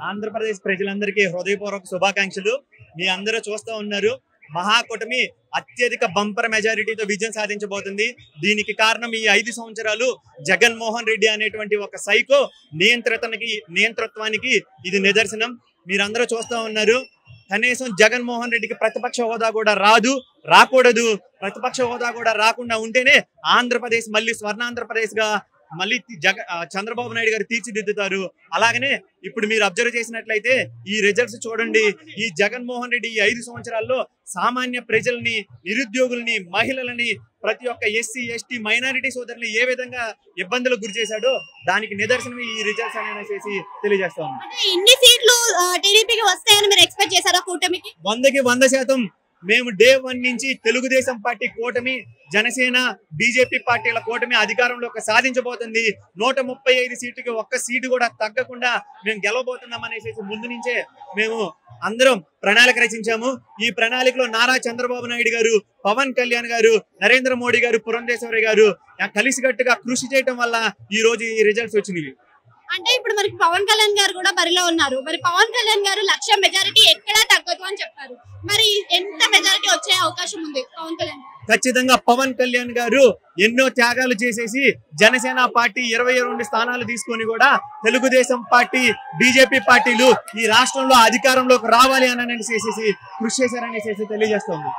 ఆంధ్రప్రదేశ్ ప్రజలందరికీ హృదయపూర్వక శుభాకాంక్షలు. మీ అందరూ చూస్తూ ఉన్నారు, మహాకూటమి అత్యధిక బంపర్ మెజారిటీతో విజయం సాధించబోతుంది. దీనికి కారణం ఈ 5 సంవత్సరాలు జగన్మోహన్ రెడ్డి అనేటువంటి ఒక సైకో నియంతృత్వానికి ఇది నిదర్శనం. మీరందరూ చూస్తూ ఉన్నారు. కనీసం జగన్మోహన్ రెడ్డికి ప్రతిపక్ష హోదా కూడా రాకూడదు. ప్రతిపక్ష హోదా కూడా రాకుండా ఉంటేనే ఆంధ్రప్రదేశ్ మళ్ళీ స్వర్ణాంధ్రప్రదేశ్ గా మళ్ళీ చంద్రబాబు నాయుడు గారు తీర్చిదిద్దుతారు. అలాగనే ఇప్పుడు మీరు అబ్జర్వ్ చేసినట్లయితే ఈ రిజల్ట్స్ చూడండి. ఈ జగన్మోహన్ రెడ్డి ఈ 5 సంవత్సరాల్లో సామాన్య ప్రజల్ని, నిరుద్యోగుల్ని, మహిళలని, ప్రతి ఒక్క ఎస్సీ ఎస్టీ మైనారిటీ సోదరులు ఏ విధంగా ఇబ్బందులకు గురి చేశాడో దానికి నిదర్శనం ఈ రిజల్ట్స్ అనేసి తెలియజేస్తాం. ఇన్ని సీట్లు టీడీపీకి వస్తాయని మీరు ఎక్స్పెక్ట్ చేశారా కూటమికి? 100కి 100% మేము డే 1 నుంచి తెలుగుదేశం పార్టీ కూటమి, జనసేన, బీజేపీ పార్టీల కూటమి అధికారంలోకి సాధించబోతుంది. 135 సీట్లకి ఒక్క సీటు కూడా తగ్గకుండా మేము గెలవబోతున్నాం అనేసి ముందు నుంచే మేము అందరం ప్రణాళిక రచించాము. ఈ ప్రణాళికలో నారా చంద్రబాబు నాయుడు గారు, పవన్ కళ్యాణ్ గారు, నరేంద్ర మోడీ గారు, పురంధేశ్వరి గారు కలిసికట్టుగా కృషి చేయడం వల్ల ఈ రోజు ఈ రిజల్ట్స్ వచ్చినవి. అంటే ఇప్పుడు మనకి పవన్ కళ్యాణ్ గారు కూడా బరిలో ఉన్నారు. మరి పవన్ కళ్యాణ్ గారు 1,00,000 మెజారిటీ ఎక్కడా తగ్గదు అని చెప్పారు. మరి ఎంత మెజారిటీ వచ్చే అవకాశం ఉంది పవన్ కళ్యాణ్? ఖచ్చితంగా పవన్ కళ్యాణ్ గారు ఎన్నో త్యాగాలు చేసేసి జనసేన పార్టీ 22 స్థానాలు తీసుకొని కూడా తెలుగుదేశం పార్టీ, బీజేపీ పార్టీలు ఈ రాష్ట్రంలో అధికారంలోకి రావాలి అని కృషి చేశారనేసి తెలియజేస్తోంది.